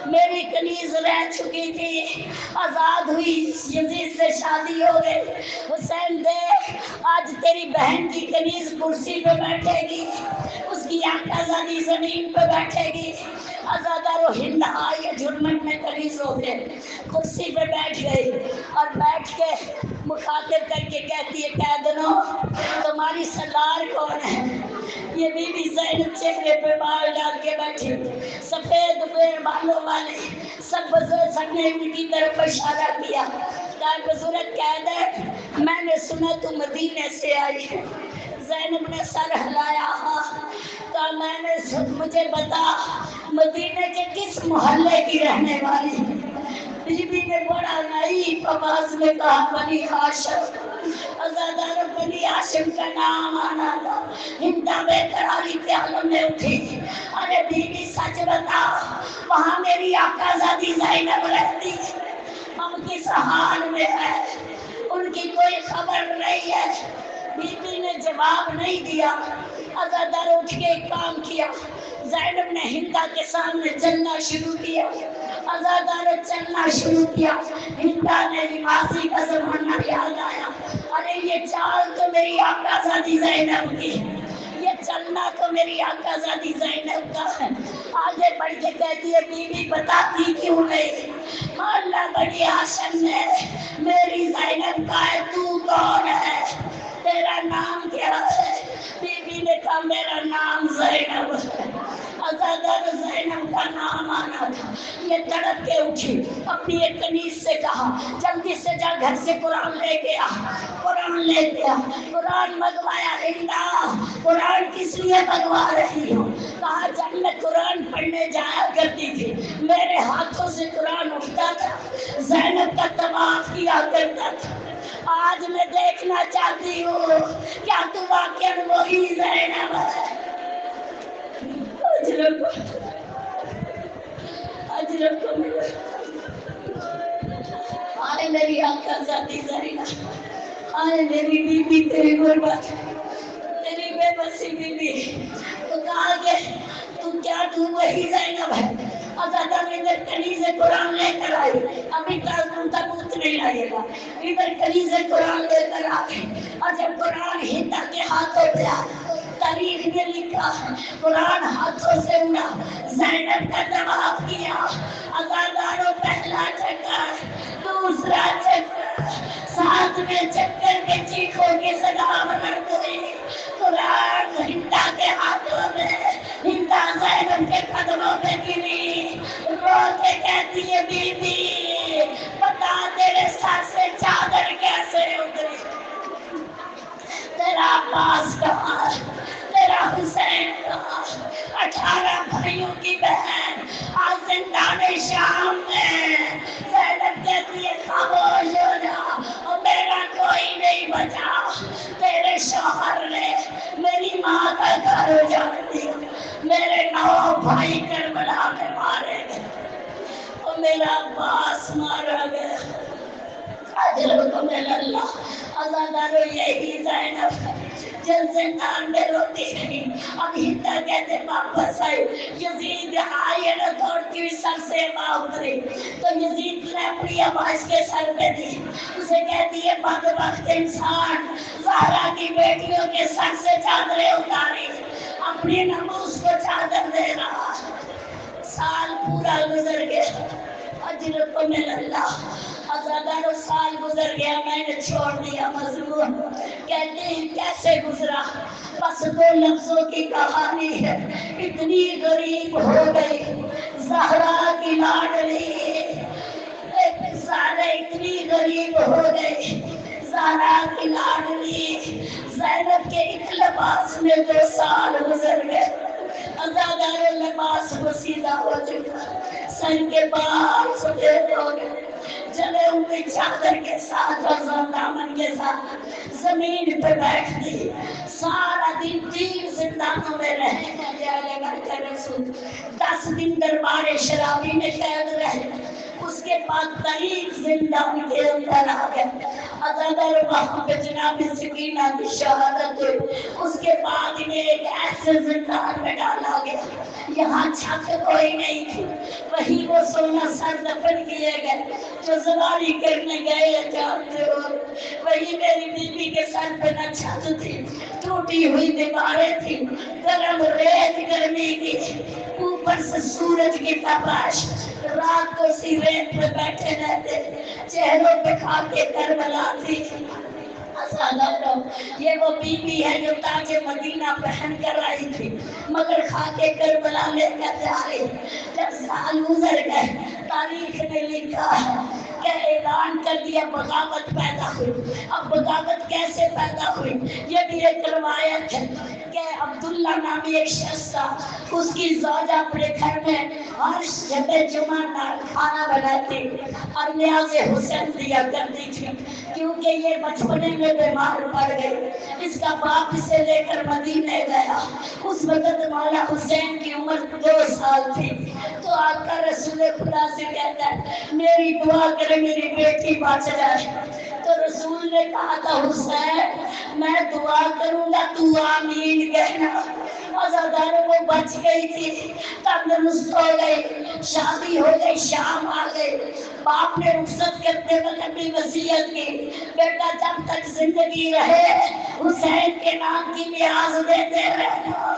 میری کنیز رہ چکی تھی، آزاد ہوئی، یزید سے شادی ہو گئی. حسین دیکھ آج تیری بہن کی کنیز کرسی پہ بیٹھے گی، اس کی آقا زادی زمین پہ بیٹھے گی. عزادارو ہند آئی جرمن میں کنیز ہو کے کرسی پہ بیٹھ گئی اور بیٹھ کے مخاطب کر کے کہتی ہے قیدنو تمہاری سردار کون ہے؟ یہ بی بی زینب چہرے پہ بال ڈال کے بیٹھی، سفید پیر بالوں والی، سب نے ان کی طرف اشارہ کیا. کہا بزرگ قید ہے میں نے سنا تو مدینے سے آئی ہے. زینب نے سر ہلایا، کہا میں نے مجھے بتا مدینے کے کس محلے کی رہنے والی. بی بی نے بڑا نئی آواز میں کہا بنی ہاشم. عزادار بنی ہاشم کا نام آنا تھا. ہندا بے قراری کے عالم میں اٹھی، ارے بی بی سچ بتا وہاں میری آقا زادی زینب رہتی، ہم کس حال میں ہے، ان کی کوئی خبر نہیں ہے. بی بی نے جواب نہیں دیا. عزادار اٹھ کے ایک کام کیا، زینب نے ہندا کے سامنے چلنا شروع کیا. عزادار چلنا شروع کیا. ہندا نے نمازی کا زمانہ یاد آیا، ارے یہ چال تو میری آقا زادی زینب کی، یہ چلنا تو میری آقا زادی زینب کا ہے. آگے بڑھ کے کہتی ہے بی بی بتاتی کیوں نہیں؟ اللہ بڑی ہاشم نے میری زینب کا ہے تو کون ہے؟ تیرا نام کیا ہے؟ بی بی نے کہا میرا نام زینب ہے. عزادار زینب کا نام آنا تھا. یہ تڑپ کے اٹھی، اپنی ایک کنیز سے کہا جلدی سے جا گھر سے قرآن لے کے آ. قرآن لے کے آ. قرآن منگوایا. ہندا قرآن کس لیے منگوا رہی ہو؟ کہا جب میں قرآن پڑھنے جایا کرتی تھی میرے ہاتھوں سے قرآن اٹھتا تھا، زینب کا طواف کیا کرتا تھا. آج میں دیکھنا چاہتی ہوں کیا تو واقعا وہی زینب ہے. اجرم کو ملا آئے میری آقا ذاتی زینب، آئے میری بی بی تیری غربت، تیری بے بسی بی بی. تو کہا کہ تو وہی زینب ہے. عزادہ میں ادھر کنیز قرآن لے کر آئی، ابھی تابوت نہیں لائے گا، ادھر کنیز قرآن لے کر آئی. اور جب قرآن ہندا کے ہاتھوں پہ آیا، تاریخ میں لکھا ہے قرآن ہاتھوں سے اڑا، زینب کا طواف کیا. عزاداروں پہلا چکر، دوسرا چکر، ساتویں چکر کے چیخوں کی صدا بلند ہوئی. قرآن ہندا کے ہاتھوں میں، ہندا زینب کے قدموں میں گری، رو کے کہتی ہے بی بی بتا تیرے سر سے چادر کیسے اتری، تیرا عباس کہاں، تیرا حسین کہاں. 18 بھائیوں کی بہن آج زندان شام میں. زینب کہتی ہے خاموش ہو جا، اور میرا کوئی نہیں بچا. تیرے شوہر نے میری ماں کا گھر اجاڑ دیا، میرے 9 بھائی کربلا میں مارے گئے، اور میرا عباس مارا گیا. اجرکم اللہ. ازادارو یہی زینب جن زندان میں روتی رہی. اب ہندا کہتے واپس آئی. یزید آئے نہ دوڑتی ہوئی سر سے ماں اتری تو یزید نے اپنی آواز کے سر پہ دی. اسے کہتی ہے بدبخت انسان، زہرا کی بیٹیوں کے سر سے چادریں اتاری، اپنی ناموس کو چادر دے رہا. سال پورا گزر گیا. اجرکم اللہ. ازادارو سال گزر گیا، میں نے چھوڑ دیا مظلوم. کہتے ہیں کیسے گزرا؟ بس 2 لفظوں کی کہانی ہے. اتنی غریب ہو گئی زہرا کی لاڈلی، زہرا اتنی غریب ہو گئی، زہرا کی لاڈلی زینب کے ایک لباس میں 2 سال گزر گئے. ازادارو لباس پوشیدہ ہو چکا، سر کے بال سفید ہو گئے، جلے ہوئے چادر کے ساتھ اور دامن کے ساتھ زمین پہ بیٹھتی. سارا دن 3 زندانوں میں رہے ہیں رسول. 10 دن دربار شرابی میں قید رہے، اس کے بعد 23 زندان کے اندر آ گئے. ازادار وہاں پہ جناب سکینہ کی شہادت ہوئی. اس کے بعد انہیں ایک ایسے زندان میں ڈالا گیا، یہاں چھت کوئی نہیں تھی، وہی وہ 16 سر دفن کیے گئے جو زواری کرنے گئے. جانتے ہو وہی میری بیوی کے سر پہ نہ چھت تھی، ٹوٹی ہوئی دیواریں تھی، گرم ریت گرمی کی، اوپر سے سورج کی تپش. رات کو اسی ریت پہ بیٹھے رہتے، چہروں پہ خاکے کربلا تھی. یہ وہ بی بی ہے جو تاج مدینہ پہن کر آئی تھی، مگر خاکے کربلا لے کر جا رہی. جب سال گزر گئے، تاریخ نے لکھا ہے کہ اعلان کر دیا بغاوت پیدا ہوئی. اب بغاوت کیسے پیدا ہوئی؟ یہ بھی ایک روایت ہے کہ عبداللہ نامی ایک شخص تھا، اس کی زوجہ اپنے گھر میں ہر شب جمعہ کھانا بناتی اور نیاز حسین دیا کرتی تھی، کیونکہ یہ بچپنے میں بیمار پڑ گئی. اس کا باپ اسے لے کر مدینے گیا. اس وقت مولا حسین کی عمر 2 سال تھی. تو آ کر رسول خدا سے کہتا ہے میری دعا کرے میری بیٹی بچ جائے. تو رسول نے کہا تھا حسین میں دعا کروں گا تو آمین کہنا. ازاداروں وہ بچ گئی تھی، تندرست ہو گئی، شادی ہو گئی، شام آ گئی. باپ نے رخصت کرتے وقت بھی وصیت کی بیٹا جب تک زندگی رہے حسین کے نام کی نیاز دیتے رہنا.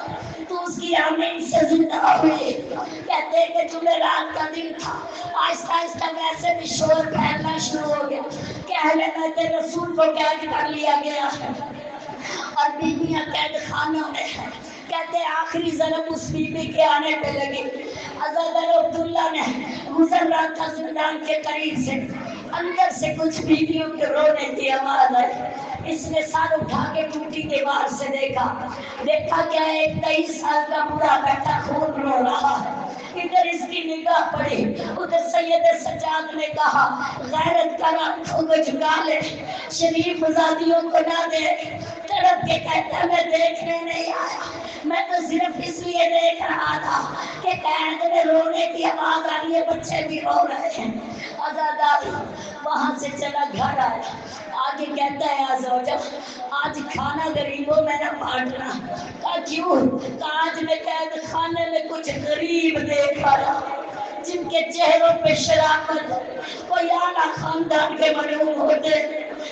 تو اس کی آمین سے زندہ ہوئی. کہتے ہیں کہ جمعرات کا دن تھا، آہستہ آہستہ ویسے بھی شور پھیلنا شروع ہو گیا کہ اہل بیت رسول کو قید کر لیا گیا ہے اور بیویاں قید خانوں میں ہیں. کہتے ہیں آخری ضرب اس بیوی کے آنے پہ لگی. حضرت عبداللہ نے گزر رہا تھا زندان کے قریب سے، اندر سے کچھ بیویوں کے رونے کی آواز آئی. اس نے سر اٹھا کے ٹوٹی دیوار سے دیکھا کیا ایک 23 سال کا بوڑھا بیٹھا خون رو رہا ہے. ادھر اس کی نگاہ پڑی، ادھر سید سجاد نے کہا غیرت کر آنکھوں کو جھکا لے، شریف زادیوں کو نہ دیکھ. تڑپ کے کہتا میں دیکھنے نہیں آیا، میں تو صرف اس لیے دیکھ رہا تھا کہ قید میں رونے کی آواز آ رہی ہے، بچے بھی رو رہے ہیں. آزاداری وہاں سے چلا گھر آیا. آگے کہتا ہے آزوجہ آج کھانا غریبوں میں نہ بانٹنا. کہا کیوں؟ کہا آج میں قید خانے میں کچھ غریب دیکھ آیا جن کے چہروں پہ شرافت، کوئی اعلیٰ خاندان کے معلوم ہوتے،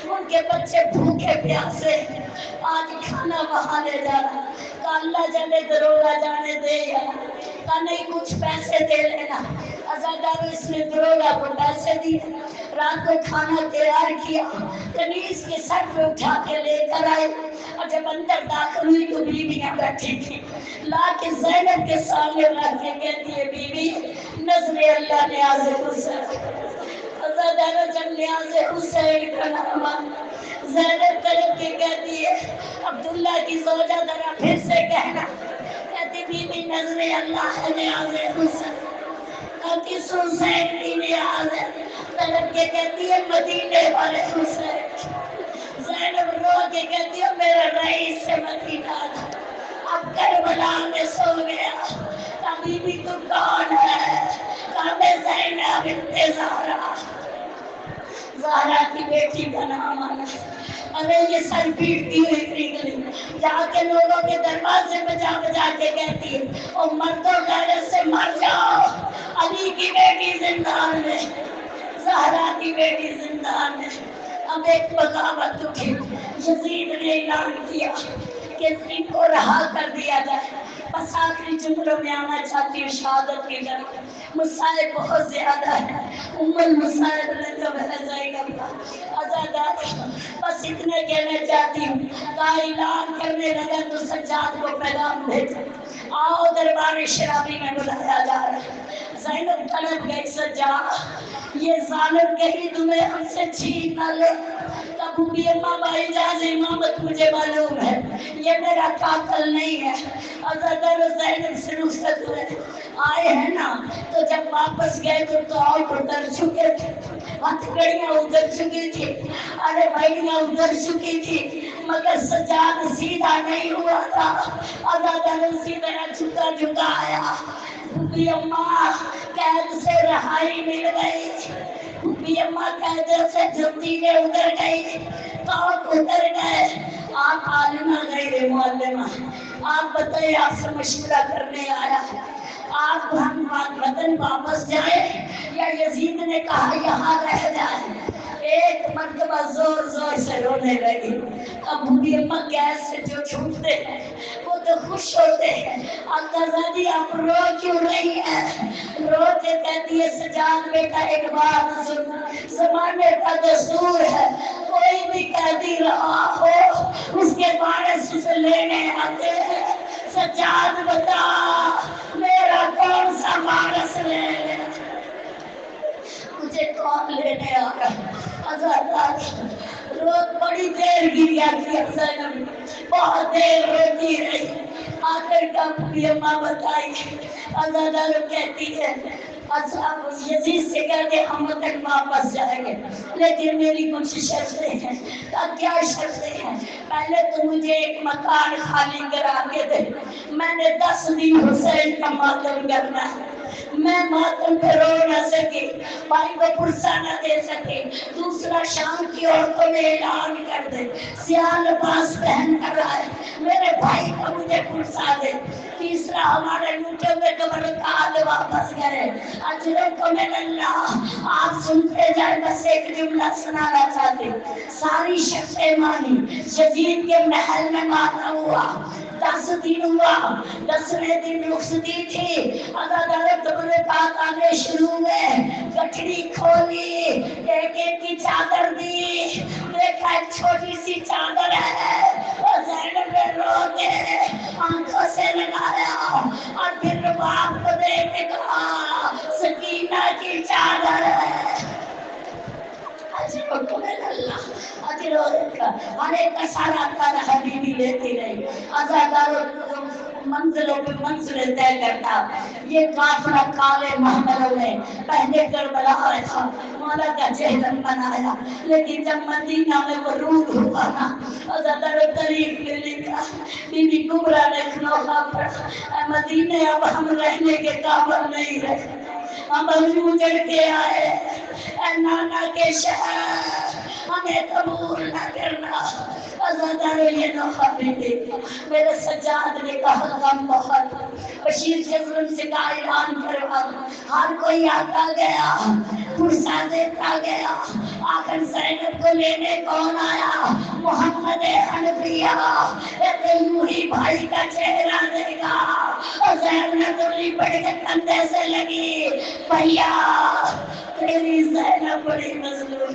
ان کے بچے بھوکے پیاسے، آج کھانا وہاں لے جانا. کہا اللہ جانے دروگا جانے دے یا کہا نہیں کچھ پیسے دے لینا. ازادار اس نے دروگا کو پیسے دیے، رات کو کھانا تیار کیا، کنیز کے سر پہ اٹھا کے لے کر آئے. اور جب اندر داخل ہوئی تو بیویاں بیٹھی تھی، لا کے زینب کے سامنے رکھ کے کہتی ہے بیوی نظر اللہ نیاز حسین. ازادارہ جب نیاز حسین کا نام زینب طرف کے کہتی ہے عبداللہ کی زوجہ ذرا پھر سے کہنا. کہتی بی بی نظر اللہ نیاز حسین، کہتی حسین کی نیاز ہے، طلب کے کہتی ہے مدینے والے حسین، زینب رو کے کہتی ہے میرا رئیس سے مدینہ تھا، اب کربلا میں سو گیا، ابھی بھی تو کون ہے؟ کہا میں زینب بنت زہرا، زہرا کی بیٹی کا نام آنا۔ ارے یہ سر پیٹتی ہوئی نکلی، جا کے لوگوں کے دروازے بجا بجا کے کہتی ہے او مردوں غیرت سے مر جاؤ، علی کی بیٹی زندان میں، زہرا کی بیٹی زندان میں۔ اب ایک بغاوت اٹھی، یزید نے اعلان کیا کہ ان کو رہا کر دیا جائے۔ بس آخری جملوں میں آنا چاہتی ہوں شہادت کی طرف، مصائب بہت زیادہ ہے، ام المصائب نے تو بھیجائی گا آزادار، بس اتنے کہنا چاہتی ہوں۔ کا اعلان کرنے لگا تو سجاد کو پیغام بھیجا، آؤ دربار شرابی میں بلایا جا رہا ہے۔ زینب طلب گئی سجاد، یہ ظالم کہیں تمہیں ہم سے چھین نہ لے۔ ابو بھی اماں بھائی جاز امامت مجھے معلوم ہے، یہ میرا قاتل نہیں ہے۔ عزادار زینب سے رخصت ہوئے، آئے ہیں نا، تو جب واپس گئے تو توپ اتر چکے تھے، ہتھکڑیاں اتر چکی تھی، ارے بھائیاں اتر چکی تھی، مگر سجاد سیدھا نہیں ہوا تھا۔ عزادار اسی طرح جھکا جھکا آیا۔ بی اماں قید سے رہائی مل گئی، بی اماں قید سے زنجیریں اتر گئی، توپ اتر گئے۔ آپ عالمہ غیر معلمہ، آپ بتائیں آپ سے مشورہ کرنے آیا ہے، آپ ہم وطن واپس جائیں یا یزید نے کہا یہاں رہ جائیں؟ ایک مرتبہ زور زور سے رونے لگی۔ اب بوڑھی اماں گیس سے جو چھوٹتے ہیں وہ تو خوش ہوتے ہیں، آقازادی آپ رو کیوں رہی ہیں؟ رو کے کہتی ہے سجاد بیٹا ایک بات سن، زمانے کا دستور ہے کوئی بھی قیدی رہا ہو اس کے وارث اسے لینے آتے ہیں۔ سجاد بتا میرا کون سا وارث لے لے، مجھے کون لینے آ رہا؟ عزادار روز بڑی دیر گریا کیا، زینب بہت دیر روتی رہی، آخر کا بھی اماں بتائی۔ عزادار کہتی ہے اصحاب یزید سے کہتے ہم تک واپس جائیں گے، لیکن میری کچھ شرطیں ہیں۔ کیا شرطیں ہیں؟ پہلے تو مجھے ایک مکان خالی کرا کے دے، میں نے 10 دن حسین کا ماتم کرنا ہے، میں ماتم پہ رو نہ سکی، بھائی کو پرسہ نہ دے سکے۔ دوسرا شام کی عورتوں میں اعلان کر دے سیاہ لباس پہن کر آئے، میرے بھائی کو مجھے پرسہ دے۔ تیسرا ہمارے لوٹے ہوئے تبرکات واپس کرے۔ اجرکم من اللہ، آپ سنتے جائیں، بس ایک جملہ سنانا چاہتے۔ ساری شرطیں مانی، یزید کے محل میں ماتم ہوا، 10 دن ہوا، 10ویں دن رخصتی تھی، عزادار تبرکات آنے شروع ہوئے، گٹھڑی کھولی، ایک ایک کی چادر دی، دیکھا ایک چھوٹی سی چادر ہے، اور زینب نے رو کے آنکھوں سے لگایا اور پھر باپ کو دیکھ کے کہا سکینہ کی چادر ہے۔ اجرکم اللہ، اجر کا ہر ایک کا سارا تارا حبیبی لیتی رہی۔ عزاداروں منزلوں پہ منزلیں طے کرتا، یہ قافلہ کالے محملوں نے پہلے کربلا آیا تھا، مولا کا جہلم بنایا، لیکن جب مدینہ میں ورود ہوا نا، عزاداروں طریق میں لکھا، بی بی کبرا نے کھنوکا پڑھا، اے مدینہ اب ہم رہنے کے قابل نہیں رہے، ہم اجڑ کے آئے، اے نانا کے شہر ہمیں قبول نہ کرنا۔ عزاداروں یہ نوخہ بھی دیکھا، میرے سجاد نے کہا غم بہت، بشیر جزرن سے کا اعلان کروا، ہر کوئی آتا گیا، پرسہ دیتا گیا، آخر زینب کو لینے کون آیا؟ محمد حنفیہ، ایک یوہی بھائی کا چہرہ دیکھا، اور زینب نے دلی پڑھ کے کندھے سے لگی، بھیا تیری زینب بڑی مظلوم،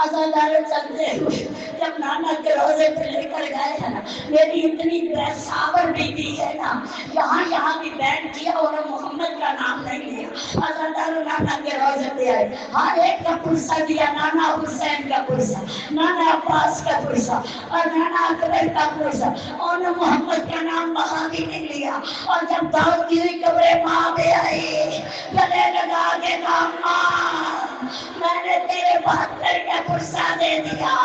عزادارے چلتے ہوئے جب نانا کے روزے پہ لے کر گئے ہیں نا، میری اتنی صابر بیوی ہے نا، یہاں بھی بیٹھ کیا اور محمد کا نام نہیں لیا. عزاداروں نانا کے روزے پہ آئے، ہر ایک کا پرسہ دیا، نانا حسین کا پرسہ، نانا عباس کا پرسہ اور نانا اکبر کا پرسہ، اور محمد کا نام وہاں بھی نہیں لیا. اور جب دعوت کی ہوئی قبر ماں پہ آئی، گلے لگا کے کہا ماں میں نے تیرے 72 کا پرسہ دے دیا،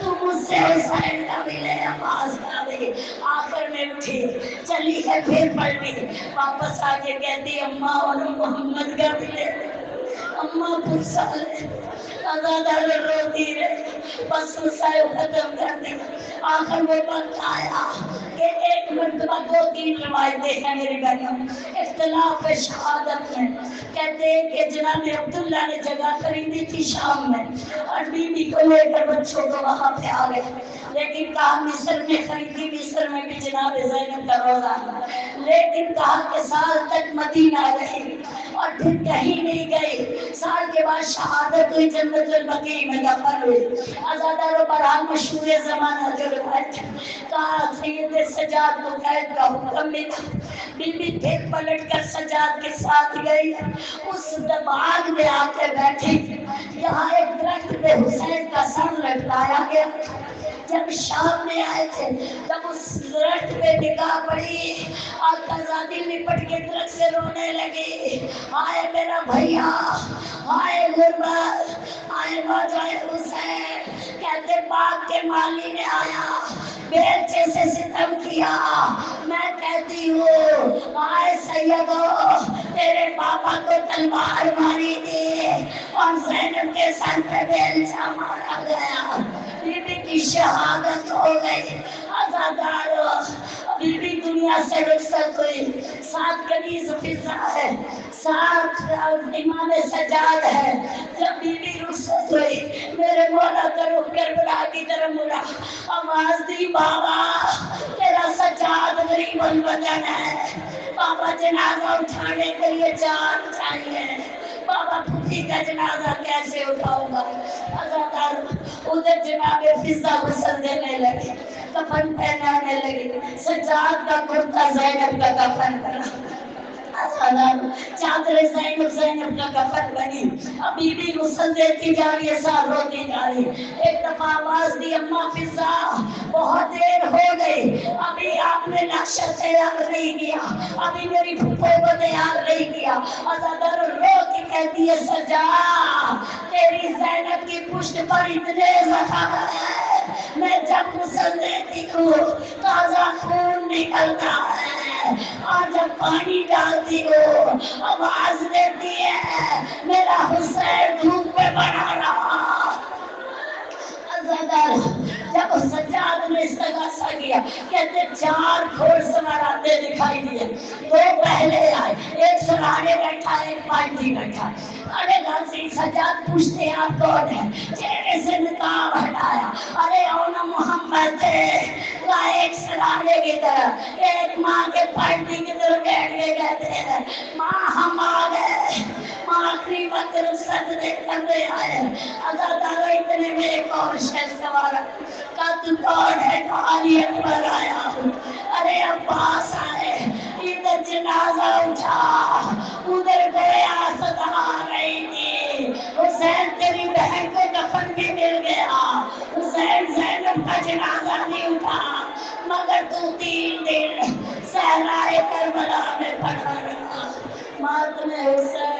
تو مجھ سے حسین کا بھی لے، عباس کا بھی. آخر میں اٹھی چلی ہے، پھر پڑھ لی، واپس آ کے کہتی اماں اور محمد کا بھی لے. اماں پرسہ لے، زیادہ روتی رہی، بس پرسہ ختم کر دی. آخر وہ وقت آیا کہ ایک مرتبہ 2-3 روایتیں ہیں میری بہنوں، اختلاف شہادت میں. کہتے ہیں کہ جناب عبداللہ نے جگہ خریدی تھی شام میں اور بیوی کو لے کر بچوں کو وہاں پہ آ گئے، لیکن کہا مصر میں خریدی، مصر میں بھی جناب زینب کا روزہ، لیکن کہا کہ سال تک مدینہ رہی اور پھر کہیں نہیں گئی. سال کے بعد شہادت ہوئی، جنت البقیع میں دفن ہوئی. عزاداروں برحال مشہور زمانہ جو روایت کہا سید سجاد کو قید کا حکم ملا. بی بی پھر پلٹ کر سجاد کے ساتھ گئی، اس باغ میں آ کے بیٹھی جہاں ایک درخت پہ حسین کا سر لٹکایا گیا. جب شام میں آئے تھے تب اس درخت پہ نگاہ پڑی اور قزادی لپٹ کے درخت سے رونے لگی، ہائے میرا بھیا، ہائے غربت، ہائے موجائے حسین. کہتے باغ کے مالی نے آیا، بیلچے سے ستم کیا. میں کہتی ہوں ہائے سیدو، تیرے پاپا کو تلوار ماری تھی اور زینب کے سر پہ بیلچہ مارا گیا، بی بی کی شہادت ہو گئی. عزادارو بی بی دنیا سے رخصت ہوئی، 7 کنیز فضا ہے، 7 امام سجاد ہے. جب بی بی رخصت ہوئی میرے مولا کا رخ کربلا کی طرف مڑا، آواز دی بابا تیرا سجاد غریب الوطن ہے، بابا جنازہ اٹھانے کے لیے جان چاہیے، بابا پھوپھی کا جنازہ کیسے اٹھاؤں گا. عزادار ادھر جناب فضا غسل دینے لگے، کفن پہنانے لگے، سجاد کا کرتا زینب کا کفن کرا، چادر زینب کا کفن بنی. اب بی بی غسل دیتی جا رہی ہے، ساتھ روتی جا رہی. ایک دفعہ آواز دی اماں فضا بہت دیر ہو گئی، ابھی آپ نے نقشہ تیار نہیں کیا، ابھی میری پھوپھو کو تیار نہیں کیا. عزادار رو کے کہتی ہے سجا تیری زینب کی پشت پر اتنے زخم ہے، میں جب غسل دیتی ہوں تازہ خون نکلتا ہے، اور جب پانی ڈالتی ہوں آواز دیتی ہے میرا حسین دھوپ میں بنا رہا. جب سجاد نے استغاثہ کیا کہتے 4 گھوڑ سوار آتے دکھائی دیے، 2 پہلے آئے، ایک سرانے بیٹھا ایک پالٹی بیٹھا. ارے غازی سجاد پوچھتے آپ کون ہیں، چہرے سے نقاب ہٹایا، ارے اونا محمد تھے. ایک سرانے کی طرف ایک ماں کے پالٹی کی طرف بیٹھ کے کہتے ہیں ماں ہم آ گئے، ماں آخری وقت رخصت دے کرنے آئے. عزادارو اتنے میں ایک اور شخص سوارا کا تو کون ہے، علی اکبر آیا ہوں. ارے عباس آئے، ادھر جنازہ اٹھا، ادھر گیا صدا آ رہی تھی حسین تیری بہن کو کفن بھی مل گیا، حسین زینب کا جنازہ نہیں اٹھا مگر تو 3 دن صحرائے کربلا میں پڑا رہا. ماتم حسین